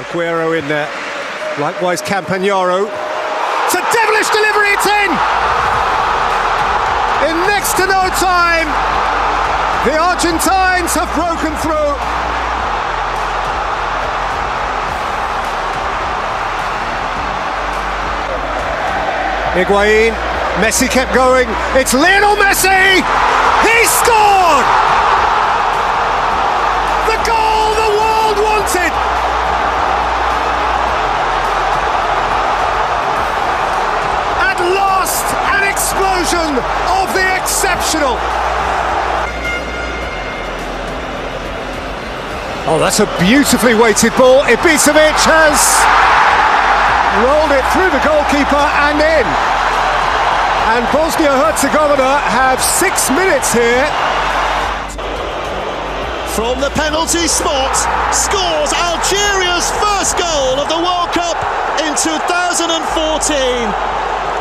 Aguero in there, likewise Campagnaro. It's a devilish delivery, it's in! In next to no time, the Argentines have broken through. Higuain, Messi kept going, it's Lionel Messi! He scored! The goal the world wanted! At last, an explosion of the exceptional! Oh, that's a beautifully weighted ball. Ibisevic has rolled it through the goalkeeper and in. And Bosnia-Herzegovina have 6 minutes here. From the penalty spot, scores Algeria's first goal of the World Cup in 2014.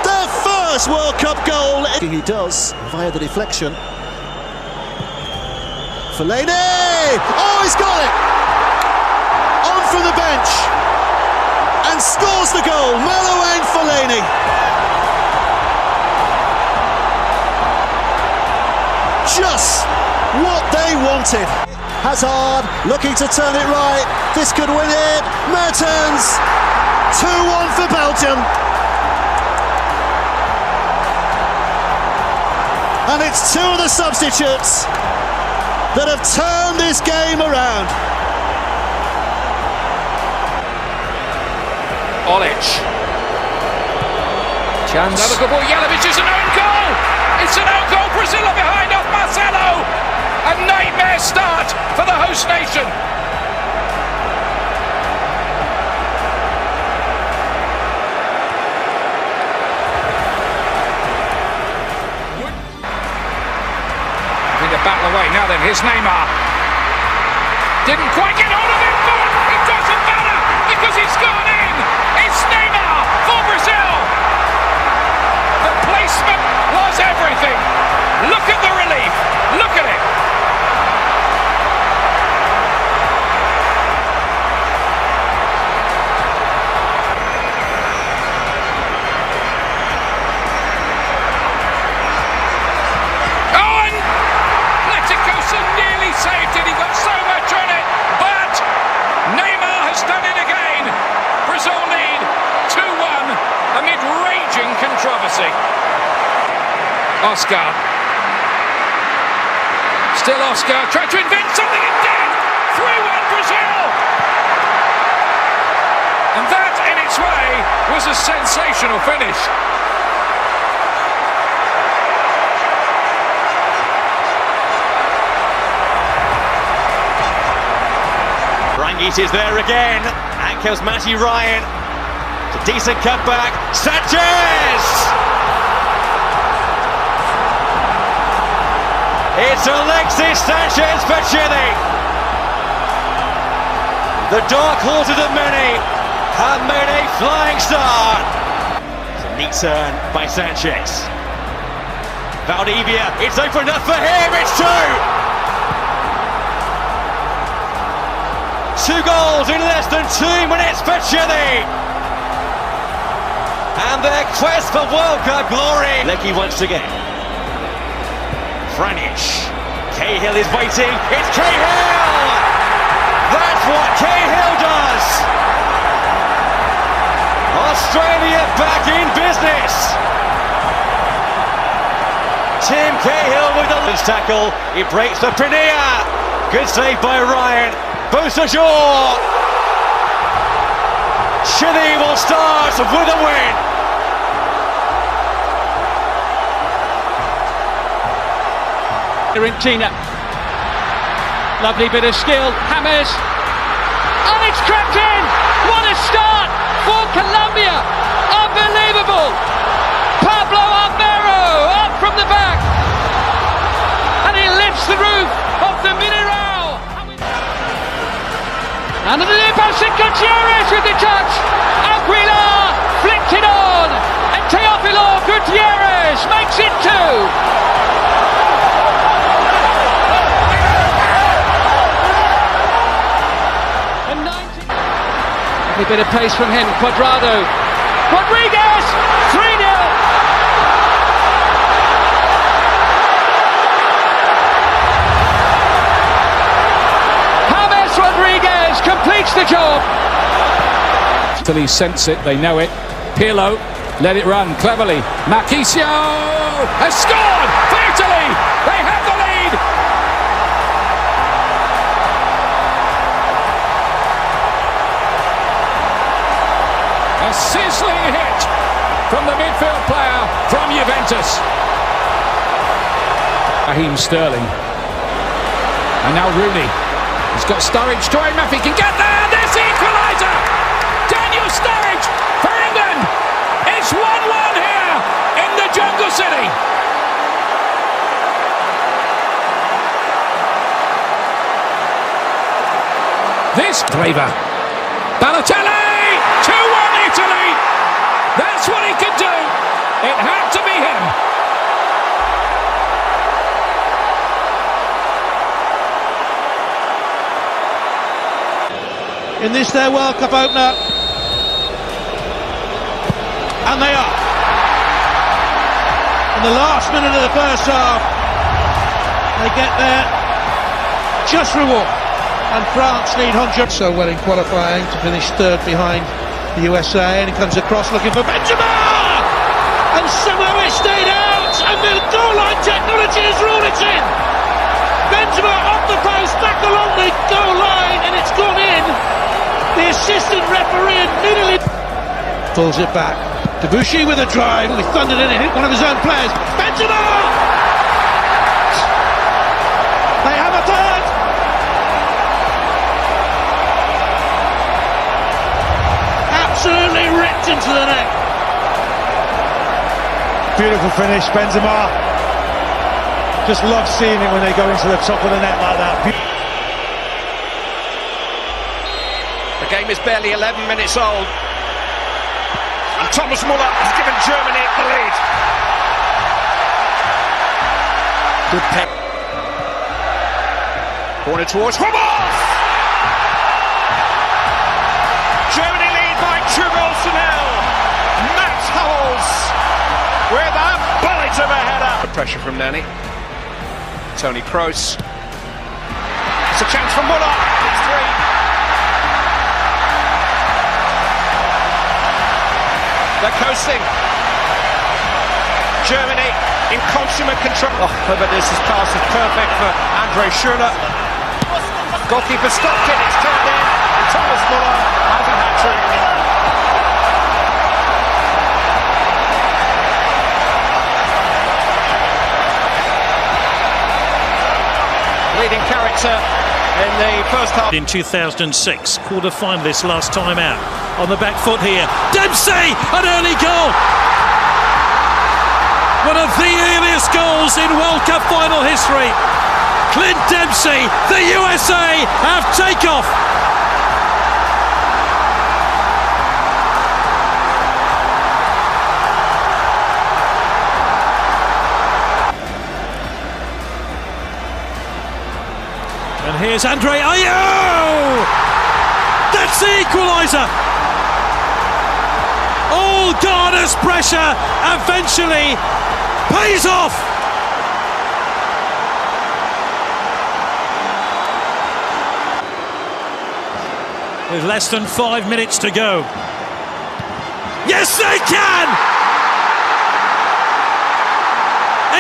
Their first World Cup goal. He does via the deflection. Fellaini! Oh, he's got it! On from the bench and scores the goal. Marouane Fellaini. Just what they wanted. Hazard looking to turn it right. This could win it. Mertens. 2-1 for Belgium. And it's two of the substitutes that have turned this game around. Olic. Chance. Another good ball. Jelavic is an own goal. It's an own goal. Brazil are behind off Marcelo. A nightmare start for the host nation. Battle away now then, here's Neymar. Didn't quite get hold of him, but it doesn't matter because he's gone in. It's Neymar for Brazil. The placement was everything. Look at the relief. Look at it. Nearly saved it, he got so much on it, but Neymar has done it again. Brazil lead 2-1 amid raging controversy. Oscar. Still Oscar, trying to invent something and did! 3-1 Brazil! And that, in its way, was a sensational finish. Rangic is there again. Out comes Matty Ryan. It's a decent cutback. Sanchez! It's Alexis Sanchez for Chile. The dark horse of the many have made a flying start. It's a neat turn by Sanchez. Valdivia, it's opened up for him. It's two. 2 goals in less than 2 minutes for Chile. And their quest for World Cup glory. Lecky once again. Franic. Cahill is waiting. It's Cahill! That's what Cahill does. Australia back in business. Tim Cahill with the tackle. He breaks the Pinilla. Good save by Ryan. Beausejour! Chile will start with a win. Argentina. Lovely bit of skill. Hammers. And it's crept in! What a start for Colombia! Unbelievable! Pablo Alvaro up from the back. And he lifts the roof of the Miroslav. And the pass in Gutierrez with the touch. Aguilar flicked it on. And Teofilo Gutierrez makes it 2. A bit of pace from him, Cuadrado. Rodríguez, 3-0. James Rodríguez completes the job. Till he sense it, they know it. Pirlo, let it run cleverly. Marquisio has scored for Italy. They have the lead. A sizzling hit from the midfield player from Juventus. Raheem Sterling. And now Rooney. He's got Sturridge to him if he can get there. This equaliser. Daniel Sturridge for England. It's 1-1 here in the Jungle City. This flavor. Balotelli. 2-1 Italy. That's what he could do. It had to be him. In this their World Cup opener, and they are. In the last minute of the first half, they get their just reward, and France lead Honduras so well in qualifying to finish third behind the USA, and he comes across looking for Benzema, and somehow it stayed out, and the goal line technology has ruled it in. Benzema off the post, back along the goal line, and it's gone in. The assistant referee immediately pulls it back. Debussy with a drive, he thundered in, it hit one of his own players. Benzema! They have a third! Absolutely ripped into the net. Beautiful finish, Benzema. Just love seeing it when they go into the top of the net like that. The game is barely 11 minutes old. And Thomas Müller has given Germany the lead. Good pick. Corner towards Hummels! Germany lead by 2 goals to 0. Max Hummels with a bullet of a header. Pressure from Nani. Toni Kroos. It's a chance for Müller. It's 3. They're coasting. Germany in consummate control. Oh, but this pass is perfect for Andre Schürrle. Goalkeeper stopped it, it's turned in. And Thomas Müller has a hat-trick. Leading character in the first half. In 2006, quarter-finalists last time out. On the back foot here, Dempsey, an early goal! One of the earliest goals in World Cup final history. Clint Dempsey, the USA have takeoff! And here's Andre Ayew! That's the equaliser! All Ghana's pressure eventually pays off! With less than 5 minutes to go. Yes, they can!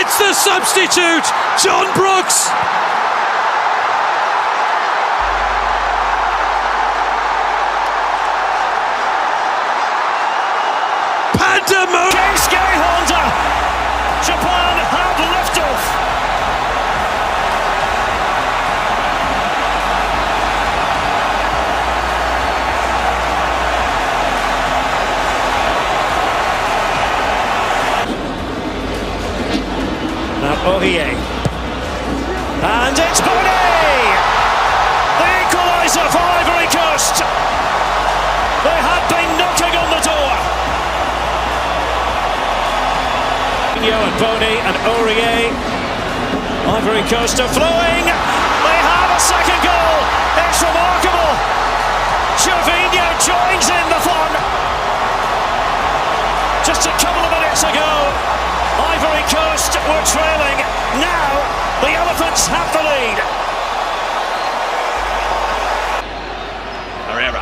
It's the substitute, John Brooks! Keisuke Honda. Japan have liftoff. Now Aurier. And it's Bonnet! The equaliser for Ivory Coast. They had been knocking on the door. And Boney and Aurier. Ivory Coast are flowing. They have a second goal. It's remarkable. Gervinho joins France have the lead. Herrera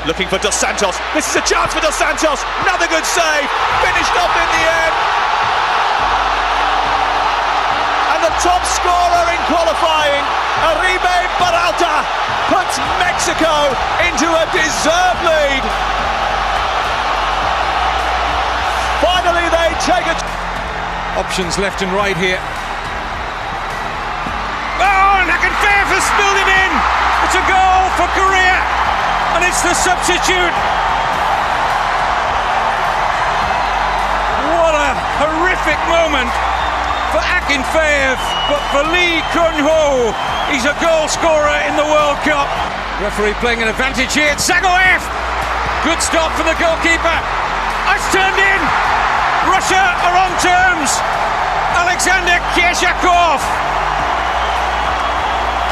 looking for Dos Santos. This is a chance for Dos Santos. Another good save. Finished off in the end. And the top scorer in qualifying, Arribe Peralta, puts Mexico into a deserved lead. Finally they take it. Options left and right here. Oh, and Akinfeev has spilled it in. It's a goal for Korea, and it's the substitute. What a horrific moment for Akinfeev, but for Lee Kun-ho, he's a goal scorer in the World Cup. Referee playing an advantage here. Zagoev, good stop for the goalkeeper. It's turned in. Russia are on terms. Alexander Keshakov.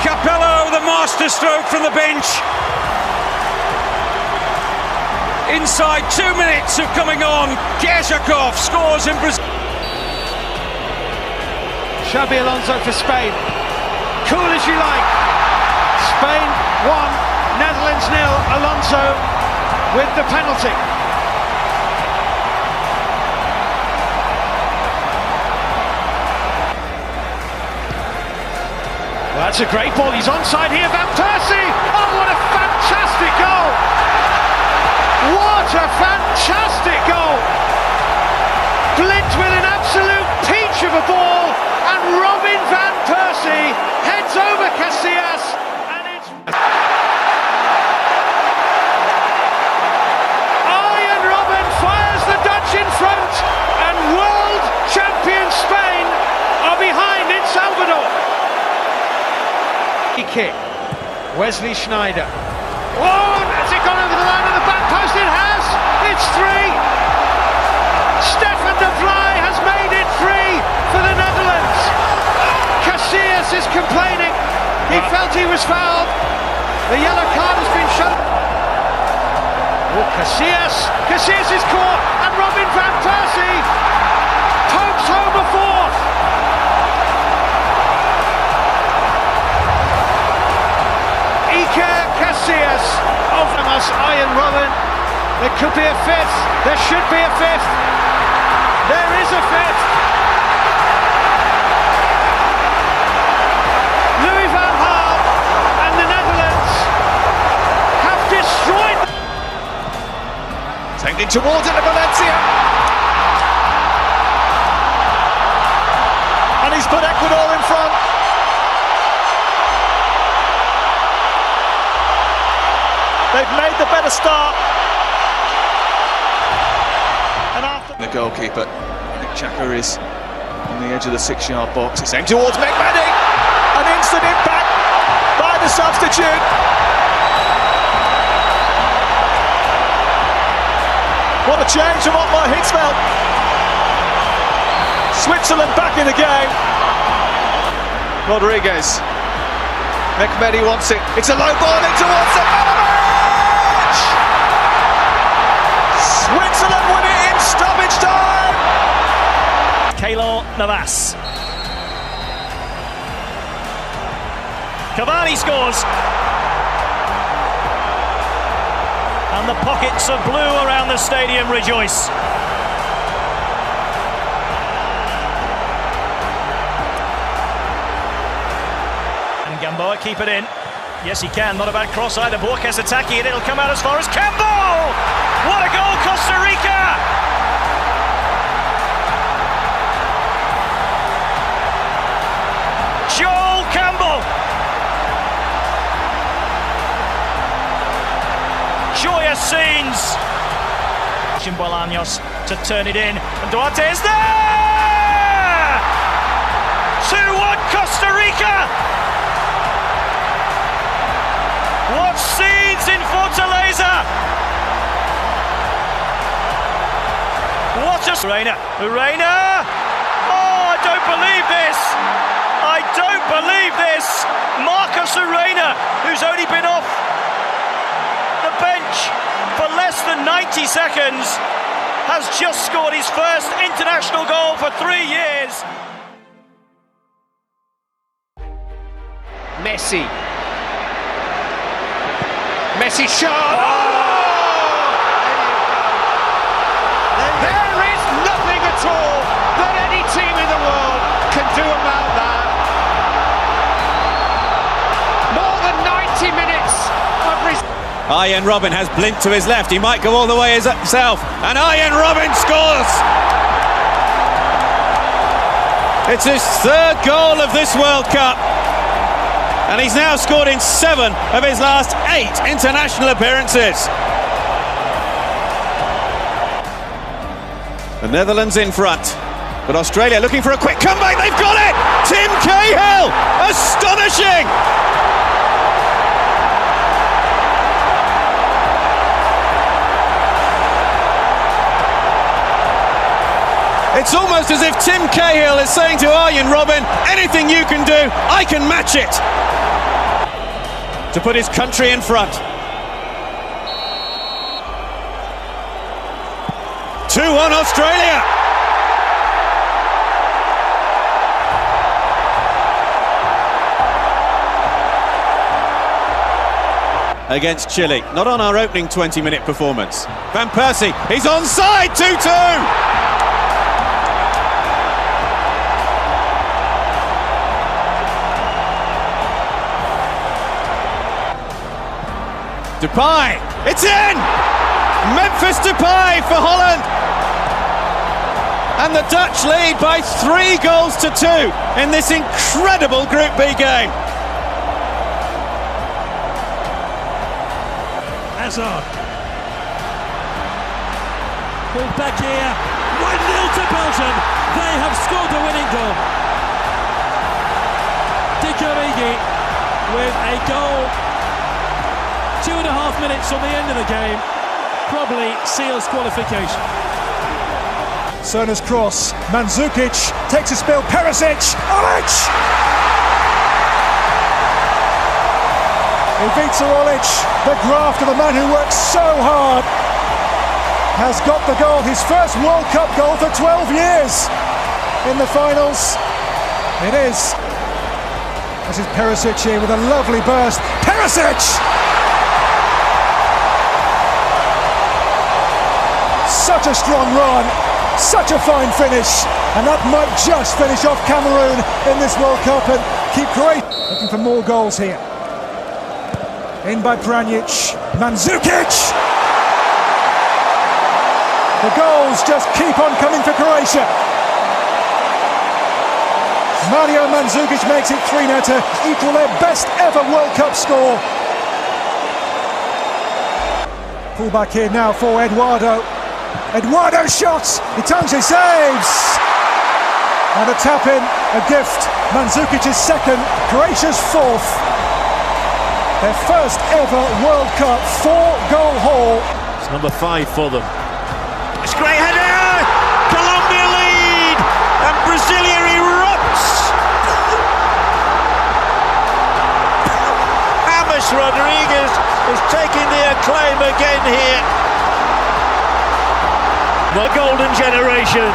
Capello, the masterstroke from the bench. Inside 2 minutes of coming on, Keshakov scores in Brazil. Xabi Alonso for Spain. Cool as you like. Spain 1, Netherlands 0. Alonso with the penalty. Well, that's a great ball. He's onside here. Van Persie. Oh, what a fantastic goal! What a fantastic goal! Blint with an absolute peach of a ball, and Robin Van Persie heads over Casillas, and it's Arjen Robben fires the Dutch in front, and world champion Spain are behind in Salvador. Kick. Wesley Sneijder. Oh, has it gone over the line of the back post? It has. It's 3. Stefan de Vrij has made it 3 for the Netherlands. Casillas is complaining. He felt he was fouled. The yellow card has been shown. Oh, Casillas is caught, and Robin Van Persie pokes home a 4th. Iker Casillas of us, Arjen Robben. There could be a 5th. There should be a 5th. There is a 5th. Louis van Gaal and the Netherlands have destroyed. Tending towards it to Valencia. And he's put Ecuador in front. They've made the better start. And after the goalkeeper, I think Xhaka is on the edge of the 6-yard box. It's aimed towards McMahon. An instant impact by the substitute. What a change from Otmar Hitzfeld. Switzerland back in the game. Rodríguez. McMahon wants it. It's a low ball in towards the Switzerland win it in stoppage time! Keylor Navas. Cavani scores. And the pockets of blue around the stadium rejoice. And Gamboa keep it in. Yes, he can. Not a bad cross either. Borges attacking it. It'll come out as far as Campbell! What a goal, Costa Rica! Joel Campbell! Joyous scenes! Bolaños to turn it in, and Duarte is there! 2-1 Costa Rica! What scenes in Fortaleza! What a... Reina! Oh, I don't believe this! I don't believe this! Marcos Reina, who's only been off the bench for less than 90 seconds, has just scored his first international goal for 3 years. Messi. Messi shot! Oh! There is nothing at all that any team in the world can do about that. More than 90 minutes of Arjen Robben has Blind to his left. He might go all the way himself. And Arjen Robben scores! It's his third goal of this World Cup. And he's now scored in 7 of his last 8 international appearances. The Netherlands in front. But Australia looking for a quick comeback. They've got it! Tim Cahill! Astonishing! It's almost as if Tim Cahill is saying to Arjen Robben, anything you can do, I can match it. To put his country in front. 2-1 Australia. Against Chile, not on our opening 20-minute performance. Van Persie, he's onside, 2-2. Depay, it's in! Memphis Depay for Holland! And the Dutch lead by 3 goals to 2 in this incredible Group B game. Hazard. Pulled back here. 1-0 to Belgium. They have scored the winning goal. Di Origi with a goal 2.5 minutes on the end of the game, probably seals qualification. Cerna's cross, Mandzukic takes a spill, Persie, Olic! Ivica Olic, the graft of a man who works so hard, has got the goal, his first World Cup goal for 12 years in the finals. It is. This is Persie here with a lovely burst. Persie! Such a strong run, such a fine finish, and that might just finish off Cameroon in this World Cup and keep Croatia looking for more goals here. In by Pranjic, Mandzukic! The goals just keep on coming for Croatia. Mario Mandzukic makes it 3-0 to equal their best ever World Cup score. Pull back here now for Eduardo. Eduardo shots, Itanze saves! And a tap-in, a gift. Mandzukic's second, Croatia's fourth. Their first ever World Cup 4-goal haul. It's number 5 for them. It's a great header! Colombia lead! And Brasilia erupts! James Rodríguez is taking the acclaim again here. The golden generation.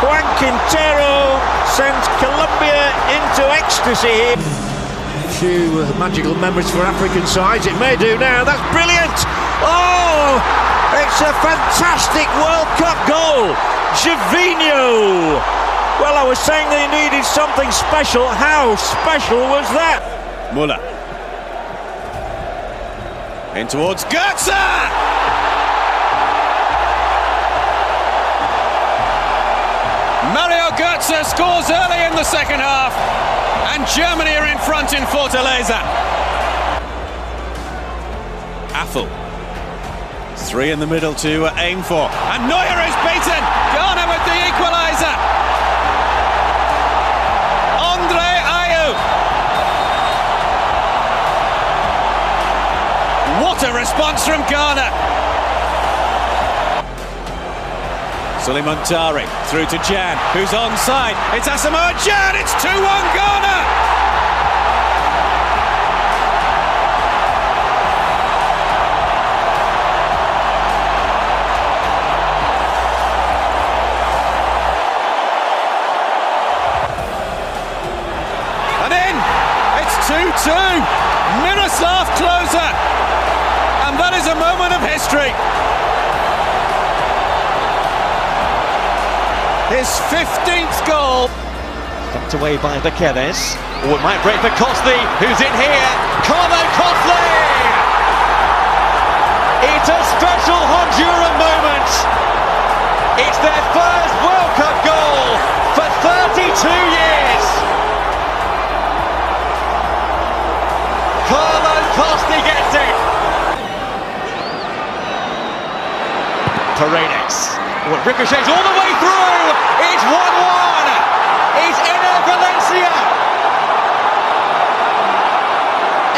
Juan Quintero sends Colombia into ecstasy. Few magical memories for African sides. It may do now. That's brilliant. Oh, it's a fantastic World Cup goal. Gervinho. Well, I was saying they needed something special. How special was that? Müller. In towards Götze! Mario Götze scores early in the second half, and Germany are in front in Fortaleza. Affel. 3 in the middle to aim for, and Neuer is beaten. Ghana with the equaliser. Andre Ayew. What a response from Ghana. Suleiman Tari through to Jan, who's onside. It's Asamoah Gyan, it's 2-1 Ghana! 2-2. Miroslav Klose. And that is a moment of history. His 15th goal. Tucked away by Vaquedes. Oh, it might break for Costley, who's in here. Carlo Costley! It's a special Honduran moment. It's their first World Cup goal for 32 years. Carlo Costley gets it. Paredes. Oh, it ricochets all the way through. It's 1-1. It's Ener Valencia.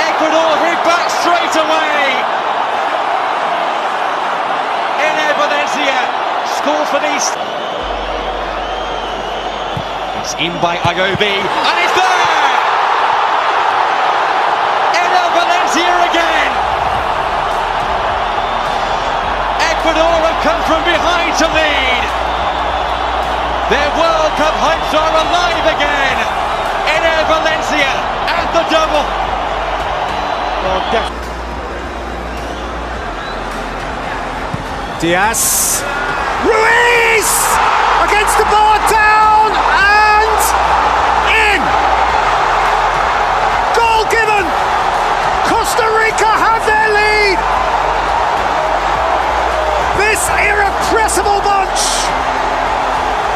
Ecuador hit back straight away. Ener Valencia scores for these. It's in by Ayobi, and it's there! Ener Valencia again. Ecuador have come from behind to lead. Their World Cup hopes are alive again. Ener Valencia and the double. Diaz. Ruiz! Against the bar, down and in! Goal given! Costa Rica have their lead! This irrepressible bunch!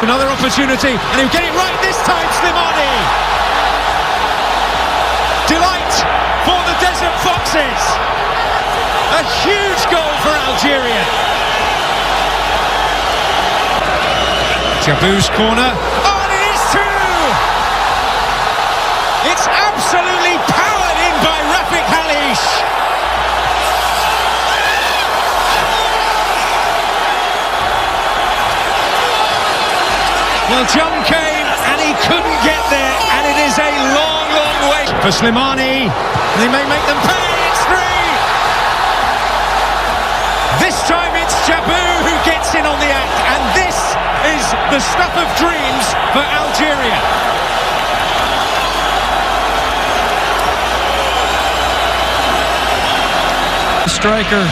Another opportunity, and he'll get it right this time, Slimani! Delight for the Desert Foxes! A huge goal for Algeria! Jabou's corner, oh, and it is two! It's absolutely powered in by Rafik Halish! Well, John came and he couldn't get there, and it is a long, long way for Slimani. They may make them pay. It's three. This time it's Jabou who gets in on the act, and this is the stuff of dreams for Algeria. Striker.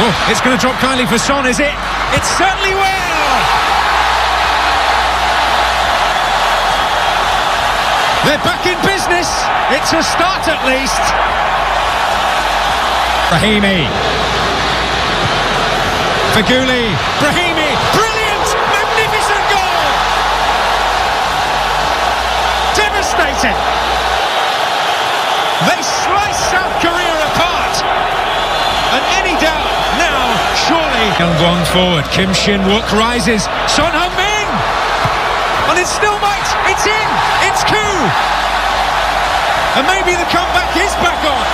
Oh, it's going to drop kindly for Son, is it? It certainly will. They're back in business. It's a start at least. Brahimi. Faguli. Brahimi. Brilliant! Magnificent goal! Devastating! They slice South Korea apart. And any doubt now, surely. Young forward. Kim Shin-wook rises. Son Heung-min! And it still might. It's in. It's coup. And maybe the comeback is back on.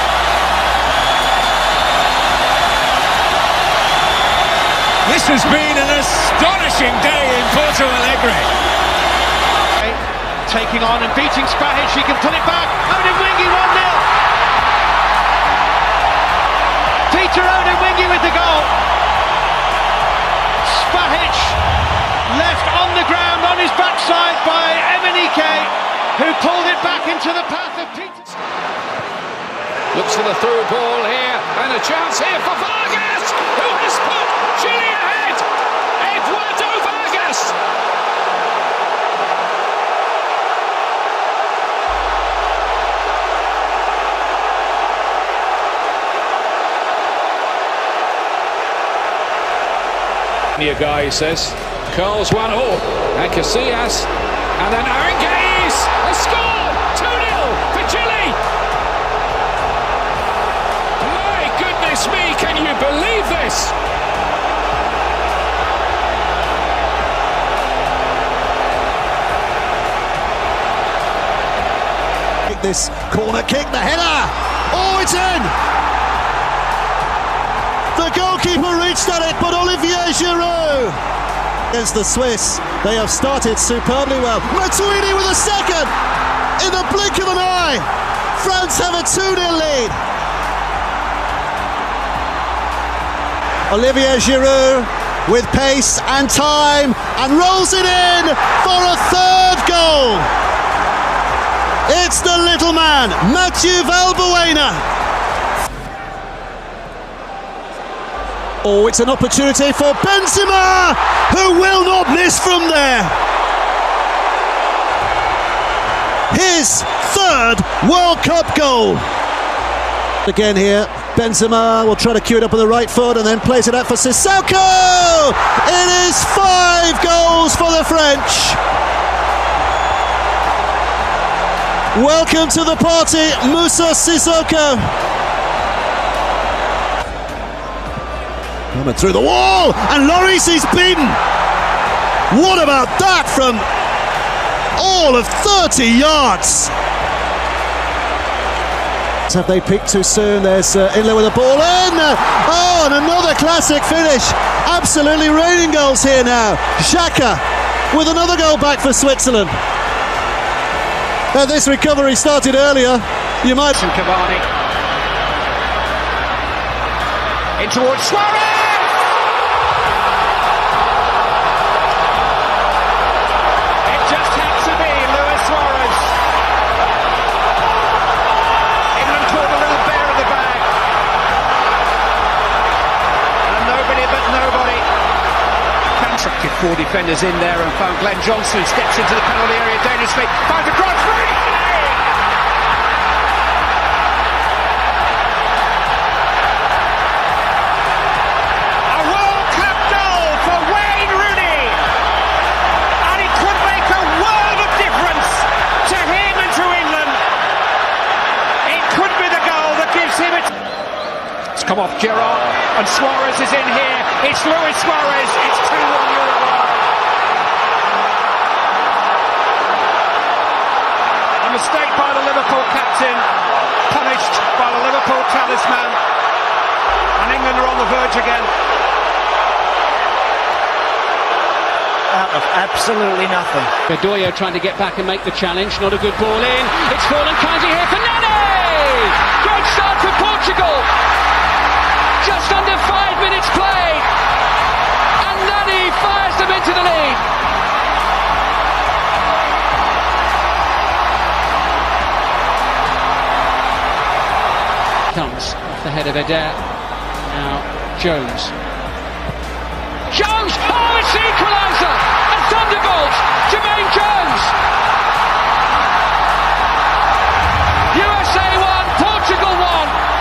This has been an astonishing day in Porto Alegre. Taking on and beating Spahic, he can pull it back. Odemwingie 1-0. Peter Odemwingie with the goal. Spahic left on the ground on his backside by Emenike, who pulled it back into the path of Peter. Looks for the through ball here, and a chance here for Vargas, who has put Chile ahead. Eduardo Vargas. Your guy, he says. Curls one, and Casillas, and then Aranguiz, a score, 2-0 for Chile. My goodness me, can you believe this? This corner kick, the header. Oh, it's in. The goalkeeper reached at it, but Olivier Giroud. Against the Swiss, they have started superbly well. Matuidi with a second! In the blink of an eye! France have a 2-0 lead! Olivier Giroud with pace and time, and rolls it in for a third goal! It's the little man! man, Mathieu Valbuena. Oh, it's an opportunity for Benzema, who will not miss from there. His third World Cup goal. Again here, Benzema will try to cue it up on the right foot and then plays it out for Sissoko. It is 5 goals for the French. Welcome to the party, Moussa Sissoko. Coming through the wall, and Lloris is beaten. What about that from all of 30 yards? Have they peaked too soon? There's Inler with the ball in. Oh, and another classic finish. Absolutely raining goals here now. Xhaka with another goal back for Switzerland. This recovery started earlier. You might. Cavani in towards Suarez. It just had to be Luis Suarez. England caught a little bear in the bag, and nobody but nobody. Constructed 4 defenders in there and found Glenn Johnson, who steps into the penalty area dangerously. Finds a cross. Come off Gerrard, and Suarez is in here. It's Luis Suarez. It's 2-1 Uruguay. A mistake by the Liverpool captain, punished by the Liverpool talisman, and England are on the verge again. Out of absolutely nothing. Bedoya trying to get back and make the challenge. Not a good ball in. It's fallen kindly here for Nani. Great start for Portugal. Just under 5 minutes played, and Nani fires them into the lead. Comes off the head of Eder. Now Jones. Oh, it's the equaliser! A thunderbolt! Jermaine Jones! USA 1, Portugal 1.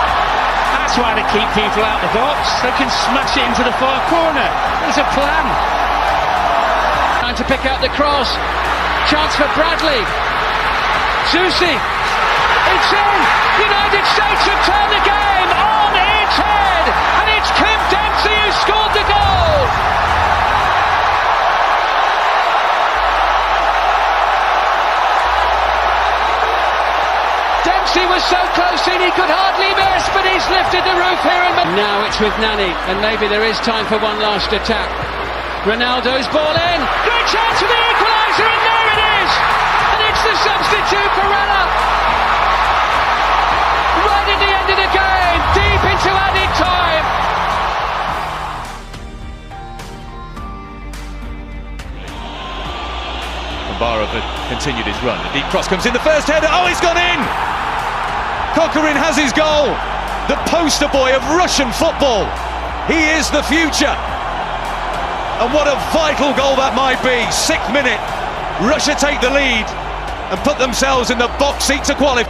That's why they keep people out the box. They can smash it into the far corner. There's a plan. Trying to pick out the cross. Chance for Bradley. Zusi. It's in. United States have turned the game on its head. And it's Kim Dempsey who scored the goal. Dempsey was so close in he could hardly miss, but he's lifted the roof here. And now it's with Nani, and maybe there is time for one last attack. Ronaldo's ball in. Good chance for the equaliser, and there it is. And it's the substitute Barella. Right at the end of the game, deep into added time. Barov had continued his run. The deep cross comes in, the first header. Oh, he's gone in! Kokorin has his goal. The poster boy of Russian football. He is the future. And what a vital goal that might be. 6th minute. Russia take the lead and put themselves in the box seat to qualify.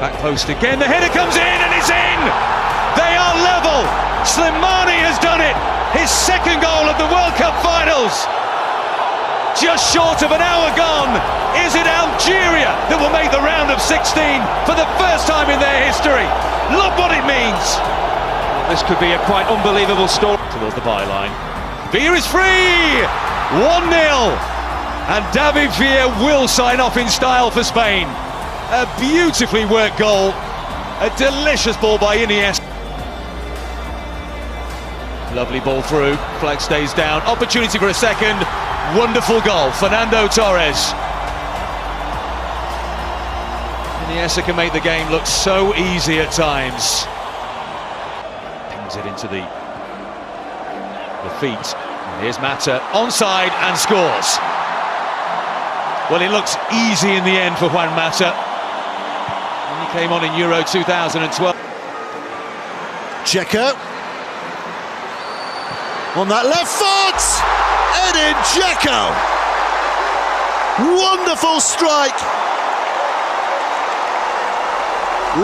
Back post again. The header comes in and it's in! They are level. Slimani has done it. His 2nd goal of the World Cup finals. Just short of an hour gone. Is it Algeria that will make the round of 16 for the first time in their history? Look what it means. This could be a quite unbelievable story. Towards the byline. Villa is free. 1-0. And David Villa will sign off in style for Spain. A beautifully worked goal. A delicious ball by Iniesta. Lovely ball through. Flag stays down. Opportunity for a second. Wonderful goal, Fernando Torres. Iniesta can make the game look so easy at times. Pings it into the feet. And here's Mata, onside and scores. Well, it looks easy in the end for Juan Mata. When he came on in Euro 2012. Dzeko. On that left foot! Edin Dzeko! Wonderful strike!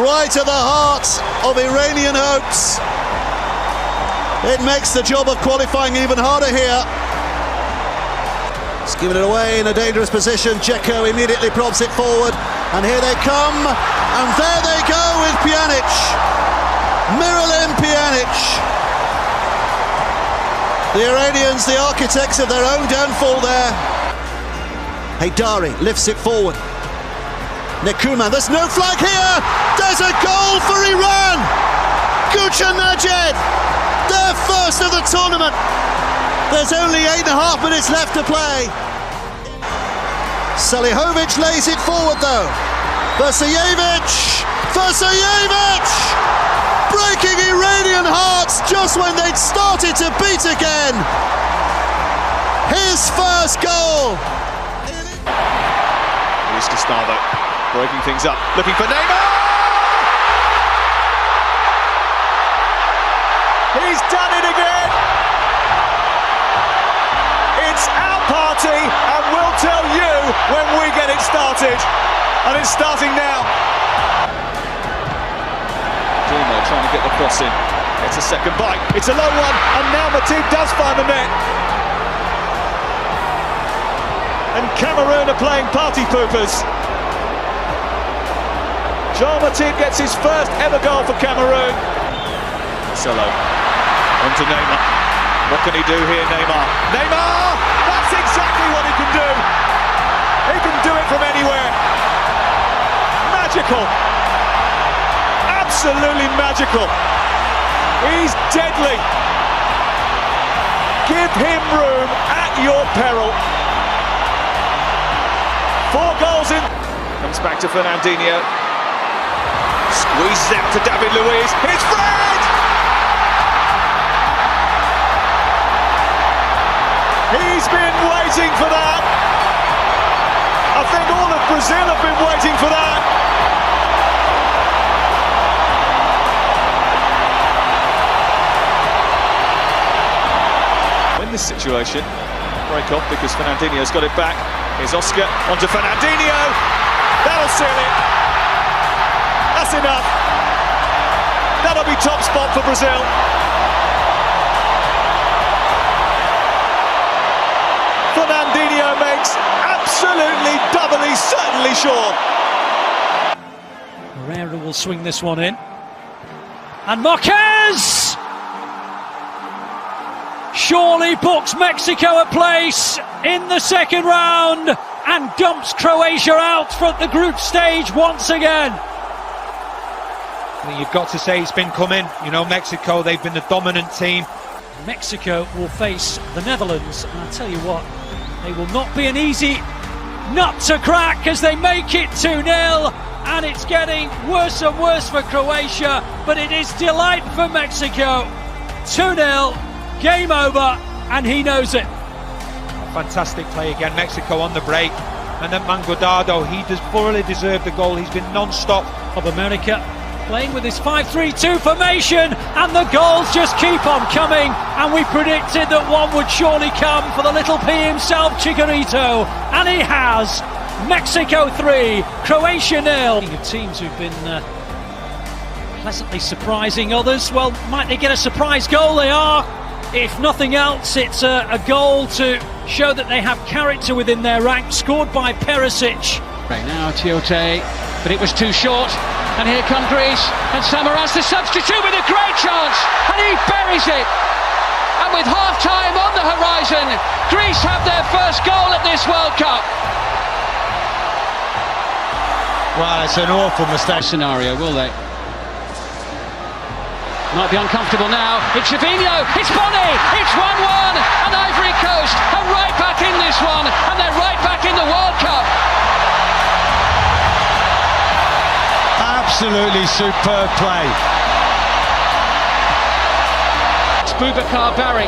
Right at the heart of Iranian hopes. It makes the job of qualifying even harder here. He's given it away in a dangerous position. Dzeko immediately prompts it forward. And here they come. And there they go with Pjanic. Miralem Pjanic. The Iranians, the architects of their own downfall there. Haidari lifts it forward. Nekuman, there's no flag here. There's a goal for Iran. Gucci Najed, their first of the tournament. There's only 8.5 minutes left to play. Salihovic lays it forward though. Versajevic, breaking Iranian hearts just when they'd started to beat again. His first goal. Here's Gustavo, breaking things up, looking for Neymar! He's done it again! It's our party, and we'll tell you when we get it started. And it's starting now. Dimo trying to get the cross in. It's a second bite. It's a low one, and now Matip does find the net. And Cameroon are playing party poopers. Joel Matip gets his first ever goal for Cameroon. Solo. On to Neymar. What can he do here, Neymar? Neymar! That's exactly what he can do. He can do it from anywhere. Magical. Absolutely magical. He's deadly. Give him room at your peril. 4 goals in. Comes back to Fernandinho. Squeezes out to David Luiz. It's Fred! He's been waiting for that. I think all of Brazil have been waiting for that. Win this situation. Break off because Fernandinho's got it back. Here's Oscar onto Fernandinho. That'll seal it. That's enough. That'll be top spot for Brazil. Fernandinho makes absolutely doubly certainly sure. Herrera will swing this one in. And Marquez surely books Mexico a place in the second round and dumps Croatia out from the group stage once again. You've got to say it's been coming. You know, Mexico, they've been the dominant team. Mexico will face the Netherlands, and I tell you what, they will not be an easy nut to crack as they make it 2-0, and it's getting worse and worse for Croatia, but it is delight for Mexico. 2-0, game over, and he knows it. Fantastic play again, Mexico on the break, and then Mangodado, he does thoroughly deserve the goal. He's been non-stop. Of America playing with his 5-3-2 formation, and the goals just keep on coming, and we predicted that one would surely come for the little P himself, Chicharito, and he has. Mexico 3, Croatia 0. Teams who've been pleasantly surprising others, well, might they get a surprise goal? They are. If nothing else, it's a goal to show that they have character within their ranks, scored by Perisic. Right now, Tiote, but it was too short. And here come Greece, and Samaras the substitute with a great chance, and he buries it. And with half-time on the horizon, Greece have their first goal at this World Cup. Well, it's an awful mistake. Scenario, will they? Might be uncomfortable now. It's Savinho, it's Bonny, it's 1-1, and Ivory Coast are right back in this one, and they're right back in the World Cup. Absolutely superb play. It's Boubacar Barry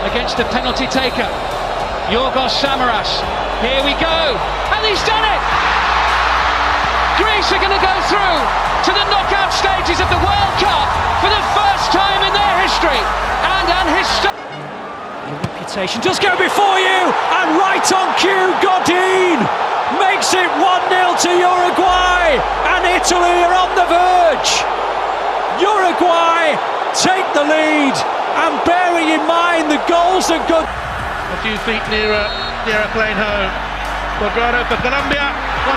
against the penalty taker. Yorgos Samaras, here we go, and he's done it! Greece are going to go through to the knockout stages of the World Cup for the first time in their history, and an historic... Your reputation does go before you, and right on cue, Godin makes it 1-0 to Uruguay, and Italy are on the verge. Uruguay take the lead, and bearing in mind the goals are good. A few feet nearer playing home. Quadrado for Colombia, 1-0.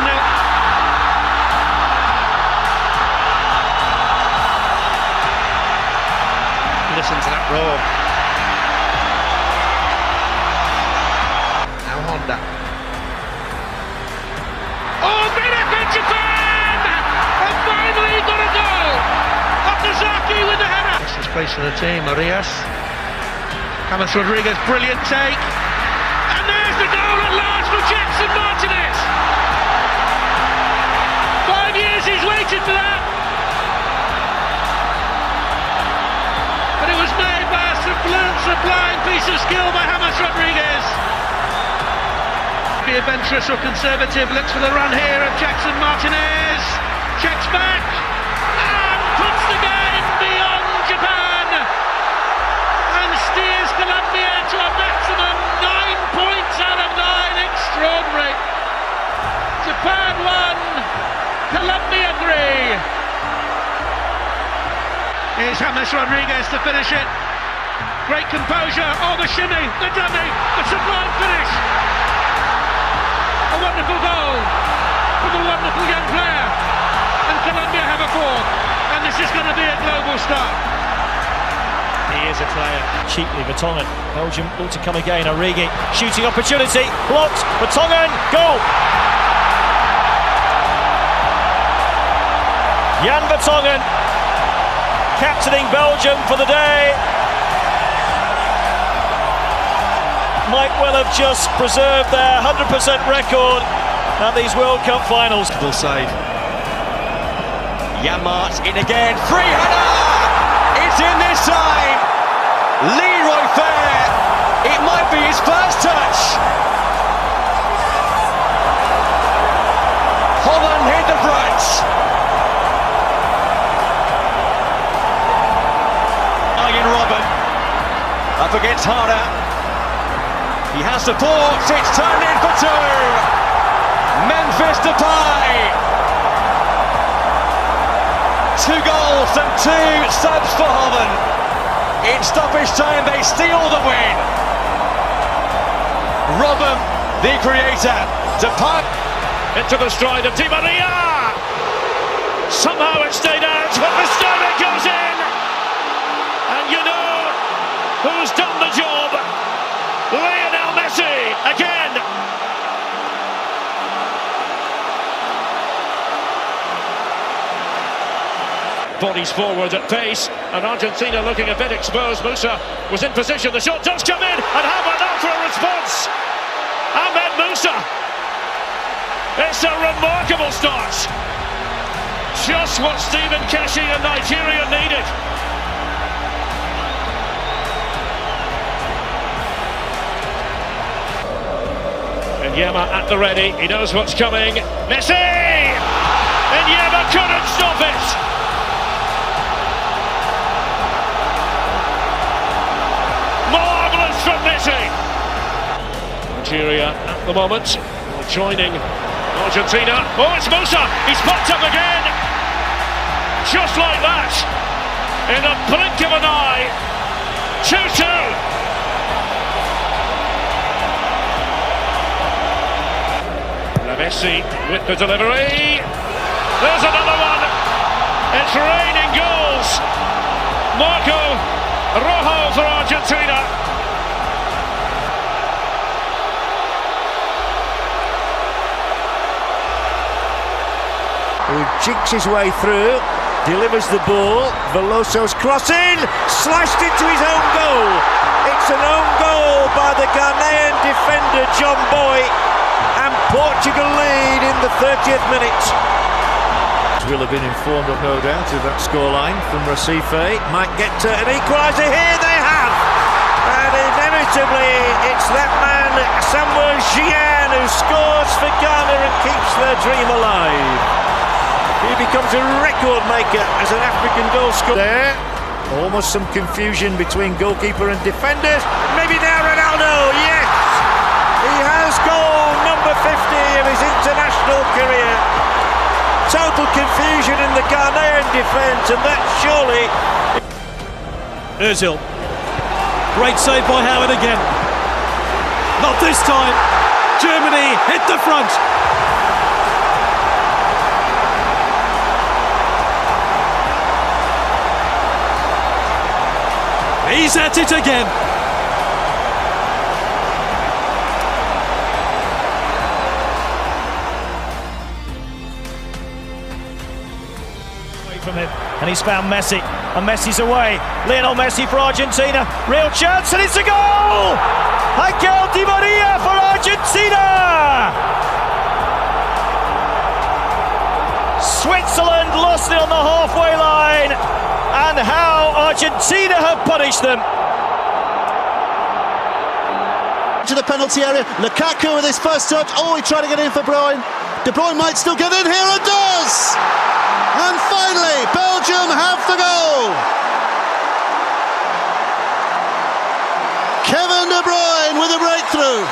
Listen to that roar. Now Honda. Oh, benefit Japan! And finally got a goal! Okazaki with the header. This is place for the team, Arias. James Rodríguez, brilliant take. And there's the goal at last for Jackson Martinez. 5 years he's waited for that. But it was made by a sublime piece of skill by James Rodríguez. Be adventurous or conservative, looks for the run here of Jackson Martinez. Checks back and puts the game beyond Japan. And steers Colombia to a maximum 9 points out of 9. Extraordinary. Japan 1, Colombia 3. Here's James Rodríguez to finish it. Great composure. Oh, the shimmy, the dummy, the sublime finish. A wonderful goal from a wonderful young player. And Colombia have a fourth. And this is going to be a global start. He is a player. Cheaply, Vertonghen. Belgium ought to come again. Origi, shooting opportunity, blocked. Vertonghen, goal. Jan Vertonghen, captaining Belgium for the day. Might well have just preserved their 100% record at these World Cup finals. Will save. Yamart's in again. Free header! It's in this time. Leroy Fair. It might be his first touch. Holland hit the front. Ian Robben up against Harder. He has support. It's turned in for two. Memphis Depay. 2 goals and 2 subs for Holland. In stoppage time, they steal the win. Robben, the creator. Depay Into the stride of Di Maria. Somehow it stayed out, but Verstappen goes in. And you know who's done the job? Lionel Messi again. Bodies forward at pace, and Argentina looking a bit exposed. Musa was in position, the shot does come in, and how about that for a response? Ahmed Musa. It's a remarkable start. Just what Stephen Keshi and Nigeria needed. And Yema at the ready, he knows what's coming. Messi! And Yema couldn't stop it! Marvellous from Messi! Nigeria at the moment, joining Argentina. Oh, it's Musa! He's popped up again! Just like that! In a blink of an eye! 2-2! Messi with the delivery. There's another one. It's raining goals. Marco Rojo for Argentina. Who jinks his way through, delivers the ball. Veloso's crossing, slashed into his own goal. It's an own goal by the Ghanaian defender John Boy. And Portugal lead in the 30th minute. Will have been informed, of no doubt, of that scoreline from Recife. Might get an equaliser here, they have! And inevitably, it's that man, Samuel Gyan, who scores for Ghana and keeps their dream alive. He becomes a record maker as an African goal scorer. There, almost some confusion between goalkeeper and defenders. Maybe now Ronaldo, yes! He has goal number 50 of his international career. Total confusion in the Ghanaian defence, and that surely... Özil. Great save by Howard again. Not this time. Germany hit the front. He's at it again. Away from him, and he's found Messi, and Messi's away. Lionel Messi for Argentina. Real chance, and it's a goal! Angel Di Maria for Argentina! Switzerland lost it on the halfway line, and how Argentina have punished them. To the penalty area, Lukaku with his first touch. Oh, he tried to get in for Bruyne. De Bruyne might still get in here, and does! And finally, Belgium have the goal. Kevin De Bruyne with a breakthrough.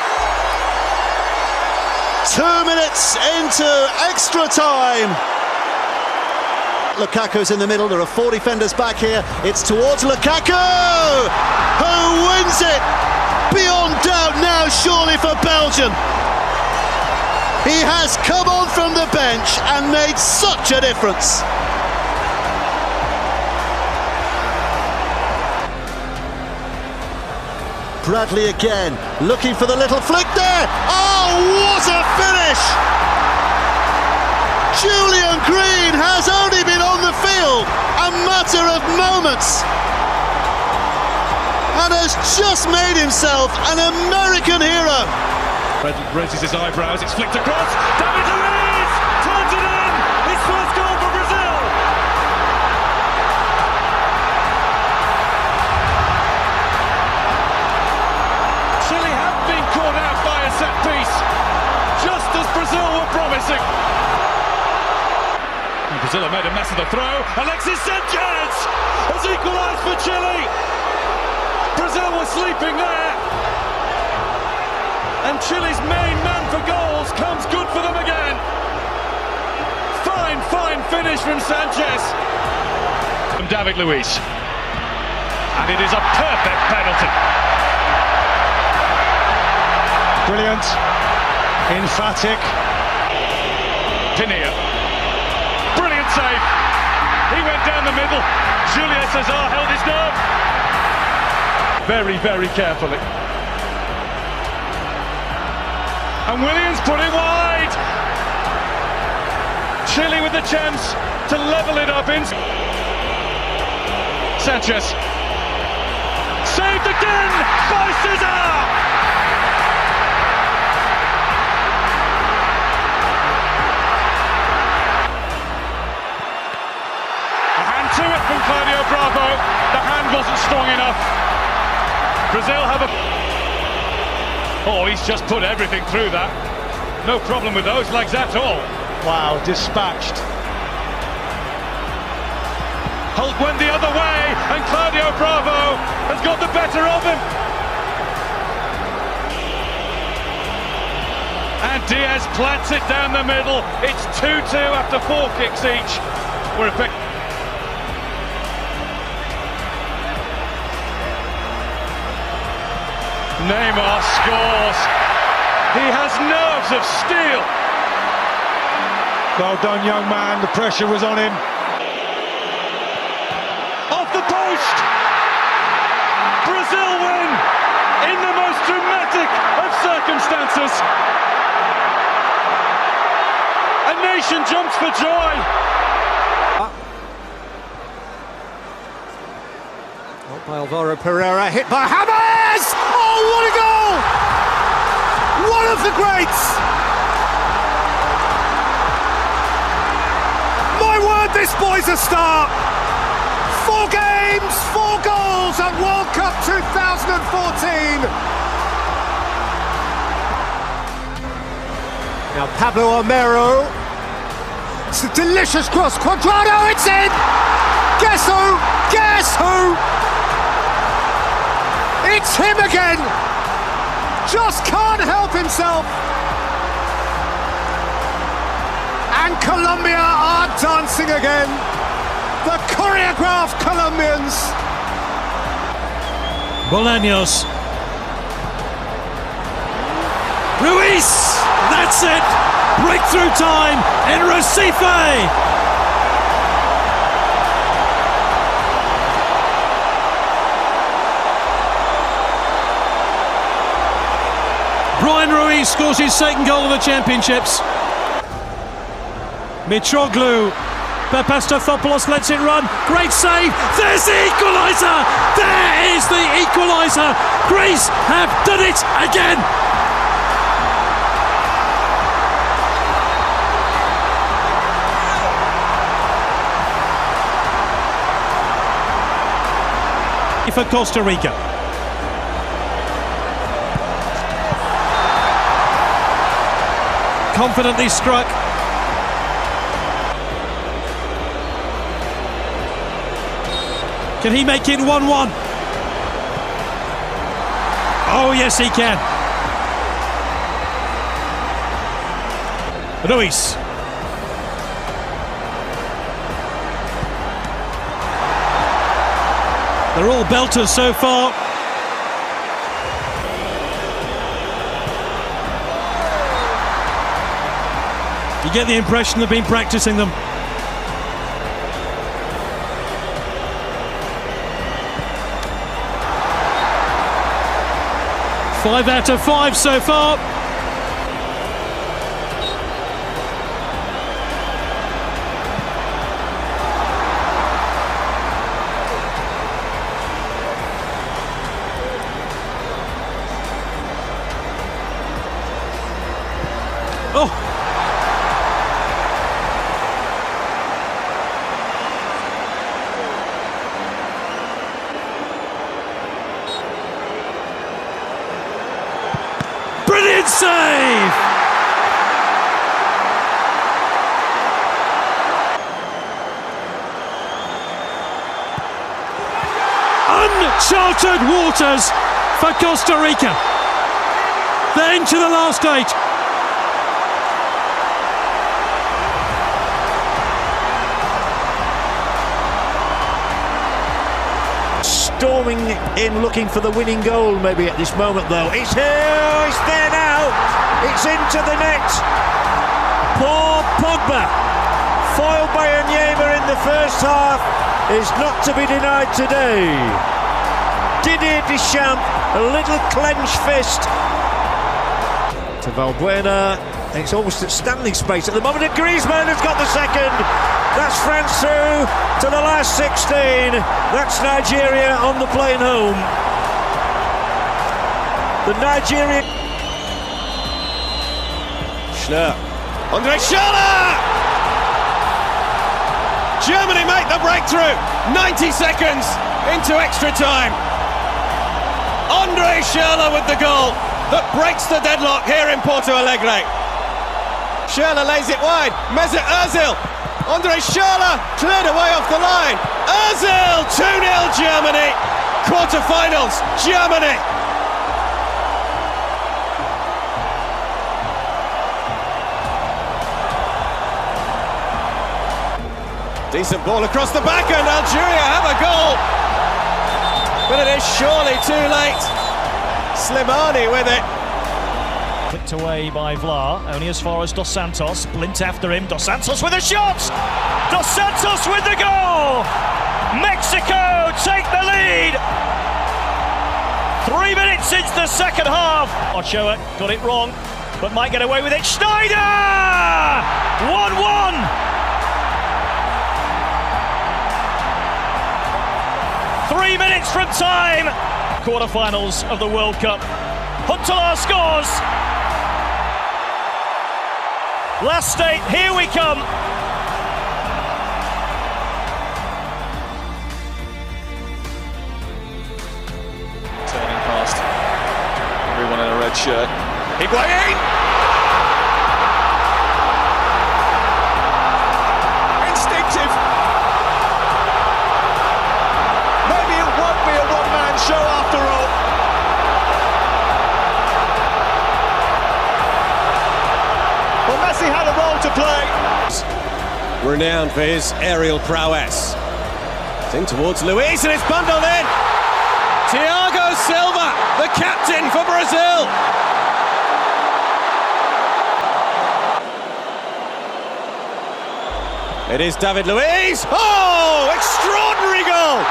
2 minutes into extra time. Lukaku's in the middle, there are 4 defenders back here. It's towards Lukaku, who wins it. Beyond doubt now, surely, for Belgium. He has come on from the bench and made such a difference. Bradley again, looking for the little flick there. Oh, what a finish! Julian Green has only been on the field a matter of moments and has just made himself an American hero. Raises his eyebrows, it's flicked across. David Luiz turns it in. His first goal for Brazil. Chile have been caught out by a set piece, just as Brazil were promising. And Brazil have made a mess of the throw. Alexis Sanchez has equalised for Chile. Brazil was sleeping there. And Chile's main man for goals comes good for them again. Fine finish from Sanchez. From David Luiz. And it is a perfect penalty. Brilliant. Emphatic. Pinilla. Brilliant save. He went down the middle. Julio Cesar held his nerve. Very, very carefully. And Williams put it wide. Chile with the chance to level it up in. Sanchez. Saved again by Cesar. A hand to it from Claudio Bravo. The hand wasn't strong enough. Brazil have a... Oh, he's just put everything through that. No problem with those legs at all. Wow, dispatched. Holt went the other way, and Claudio Bravo has got the better of him. And Diaz plants it down the middle. It's 2-2 after 4 kicks each. We're a bit... Neymar scores. He has nerves of steel. Well done, young man. The pressure was on him. Off the post. Brazil win in the most dramatic of circumstances. A nation jumps for joy. By Alvaro Pereira, hit by James! Oh, what a goal! One of the greats! My word, this boy's a star! 4 games, 4 goals! goals at World Cup 2014. Now Pablo Armero. It's a delicious cross. Cuadrado, it's in! Guess who? Guess who? It's him again! Just can't help himself. And Colombia are dancing again. The choreographed Colombians. Bolaños. Ruiz! That's it! Breakthrough time in Recife! Brian Ruiz scores his second goal of the championships. Mitroglou. Papastathopoulos lets it run. Great save. There's the equaliser. There is the equaliser. Greece have done it again. For Costa Rica. Confidently struck. Can he make it 1-1? Oh yes he can. Ruiz. They're all belters so far. You get the impression they've been practicing them. Five out of 5 so far. Oh! Brilliant save! Uncharted waters for Costa Rica. They're into the last 8. Storming in, looking for the winning goal maybe at this moment though. It's here, it's there now, it's into the net. Poor Pogba, foiled by Onyema in the first half, is not to be denied today. Didier Deschamps, a little clenched fist. To Valbuena, it's almost at standing space at the moment, and Griezmann has got the second. That's France through to the last 16. That's Nigeria on the plane home. The Nigerian... Schnurr. Andre Schürrle! Germany make the breakthrough. 90 seconds into extra time. Andre Schürrle with the goal that breaks the deadlock here in Porto Alegre. Schürrle lays it wide. Mesut Özil. Andre Schürrle cleared away off the line. Özil, 2-0 Germany. Quarterfinals, Germany. Decent ball across the back and Algeria have a goal. But it is surely too late. Slimani with it. Clicked away by Vla, only as far as Dos Santos. Blint after him, Dos Santos with a shot! Dos Santos with the goal! Mexico take the lead! 3 minutes into the second half. Ochoa got it wrong, but might get away with it. Schneider! 1-1! Three minutes from time. Quarterfinals of the World Cup. Huntelaar scores. Last 8, here we come. shirt. Higuain! Instinctive. Maybe it won't be a one-man show after all. Well, Messi had a role to play. Renowned for his aerial prowess. It's in towards Luiz and it's bundled in. Thiago Silva, the captain for Brazil. It is David Luiz. Oh, extraordinary goal.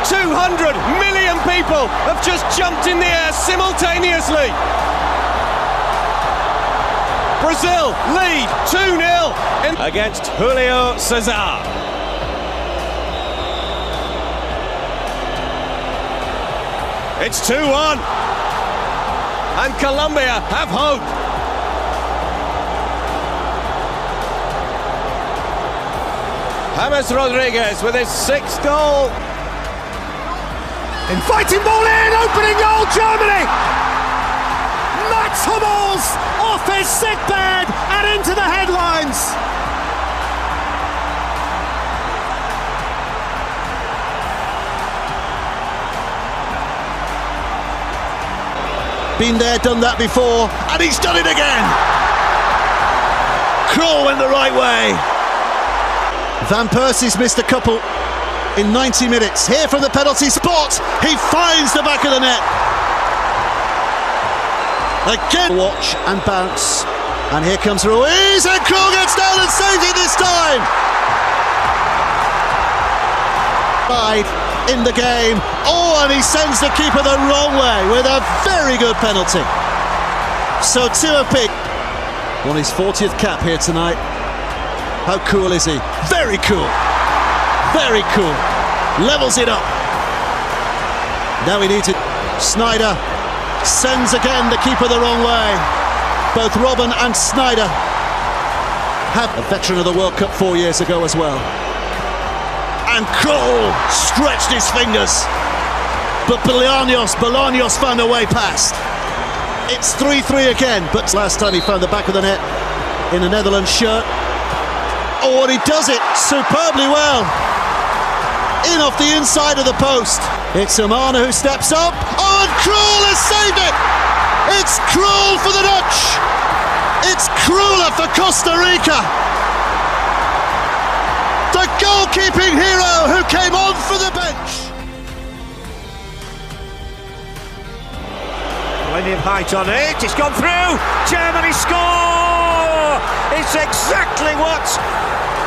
$200 million people have just jumped in the air simultaneously. Brazil lead 2-0 against Julio Cesar. It's 2-1 and Colombia have hope. James Rodríguez with his 6th goal. Inviting ball in, opening goal, Germany! Mats Hummels off his sick bed and into the headlines. Been there, done that before, and he's done it again. Krul went the right way. Van Persie's missed a couple in 90 minutes. Here from the penalty spot, he finds the back of the net. Again, watch and bounce. And here comes Ruiz, and Krul gets down and saves it this time. Right in the game. Oh, and he sends the keeper the wrong way with a very good penalty. So 2 apiece. Won his 40th cap here tonight. How cool is he? Very cool. Very cool. Levels it up. Now we need to. Sneijder sends again the keeper the wrong way. Both Robben and Sneijder have a veteran of the World Cup 4 years ago as well. And Krul stretched his fingers. But Bolaños found a way past. It's 3-3 again, but last time he found the back of the net in a Netherlands shirt. Oh, and he does it superbly well. In off the inside of the post. It's Amana who steps up. Oh, and Krul has saved it! It's Krul for the Dutch! It's Kruller for Costa Rica! The goalkeeping hero who came on for the bench! Plenty of height on it, it's gone through! Germany score! It's exactly what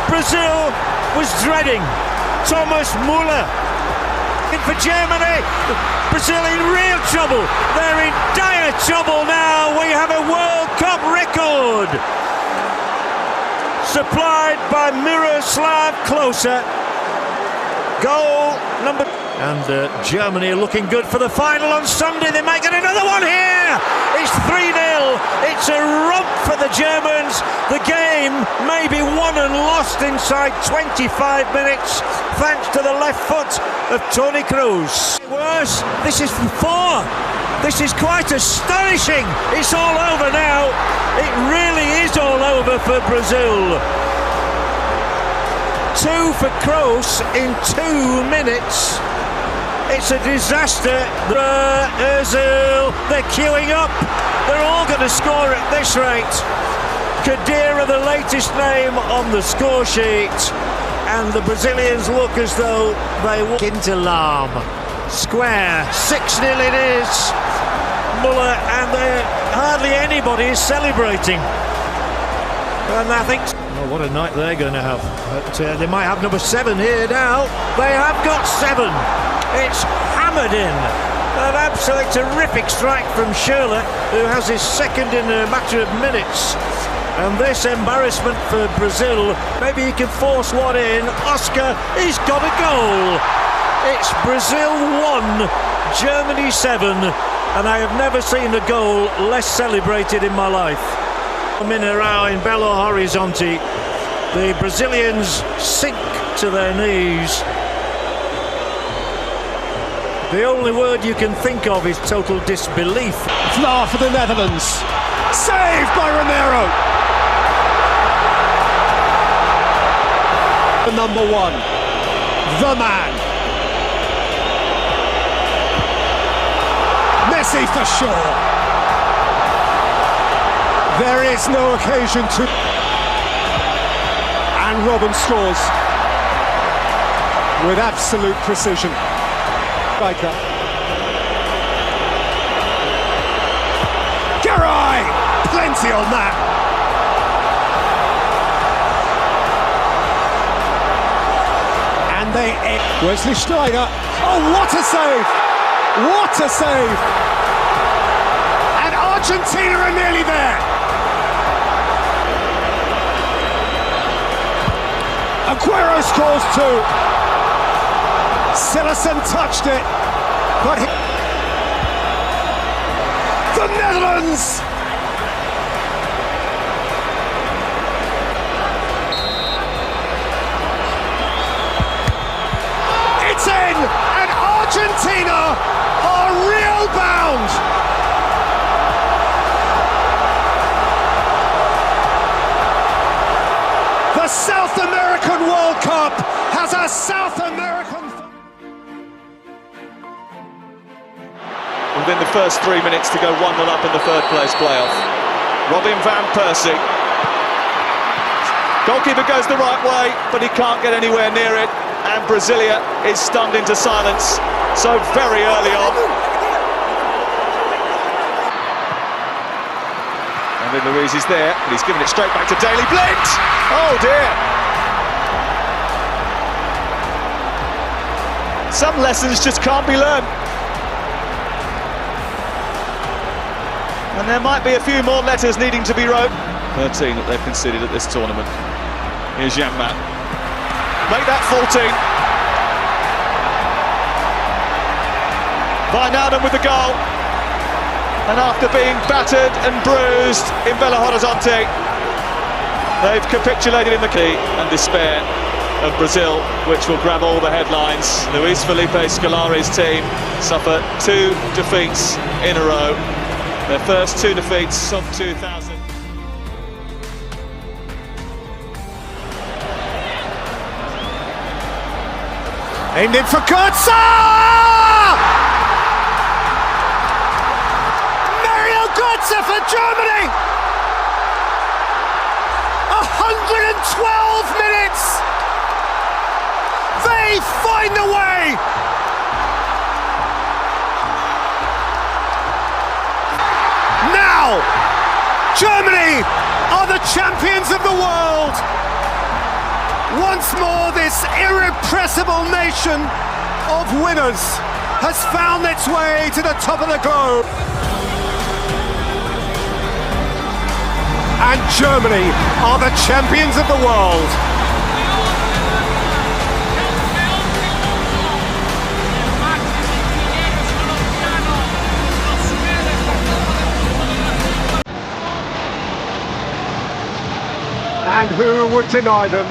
Brazil was dreading. Thomas Müller in for Germany. Brazil in real trouble. They're in dire trouble now. We have a World Cup record. Supplied by Miroslav Klose. Goal number... And Germany are looking good for the final on Sunday. They might get another one here. It's 3-0. It's a romp for the Germans. The game may be won and lost inside 25 minutes, thanks to the left foot of Toni Kroos. Worse, this is 4. This is quite astonishing. It's all over now. It really is all over for Brazil. 2 for Kroos in 2 minutes. It's a disaster. Ozil, they're queuing up. They're all going to score at this rate. Khedira, the latest name on the score sheet. And the Brazilians look as though they walk into Lam. Square, 6-0 it is. Müller, and hardly anybody is celebrating. And I think... Oh, what a night they're going to have. But, they might have number 7 here now. They have got 7. It's hammered in. An absolutely terrific strike from Schürrle, who has his second in a matter of minutes. And this embarrassment for Brazil, maybe he can force one in. Oscar, he's got a goal. It's Brazil 1, Germany 7, and I have never seen a goal less celebrated in my life. Mineirão in Belo Horizonte. The Brazilians sink to their knees. The only word you can think of is total disbelief. Vlaar for the Netherlands. Saved by Romero. The number one. The man. Messi for sure. There is no occasion to... And Robin scores with absolute precision. Striker. Garay! Plenty on that. And they... Wesley Schneider. Oh, what a save! What a save! And Argentina are nearly there. Aguero scores too. Sillerson touched it, but the Netherlands! It's in, and Argentina are real bound. The South American World Cup has a South American... Within the first 3 minutes to go 1-0 up in the third place playoff. Robin van Persie. Goalkeeper goes the right way, but he can't get anywhere near it. And Brasilia is stunned into silence so very early on. And Luiz is there, but he's given it straight back to Daley Blind. Oh dear. Some lessons just can't be learned. And there might be a few more letters needing to be wrote. 13 that they've conceded at this tournament. Here's Janmaat. Make that 14. Wijnaldum with the goal. And after being battered and bruised in Belo Horizonte, they've capitulated in the key and despair of Brazil, which will grab all the headlines. Luis Felipe Scolari's team suffer 2 defeats in a row. Their first 2 defeats of 2000. Aimed in for Götze! Mario Götze for Germany! 112 minutes! They find a way! Now, Germany are the champions of the world. Once more, this irrepressible nation of winners has found its way to the top of the globe. And Germany are the champions of the world. And who would deny them?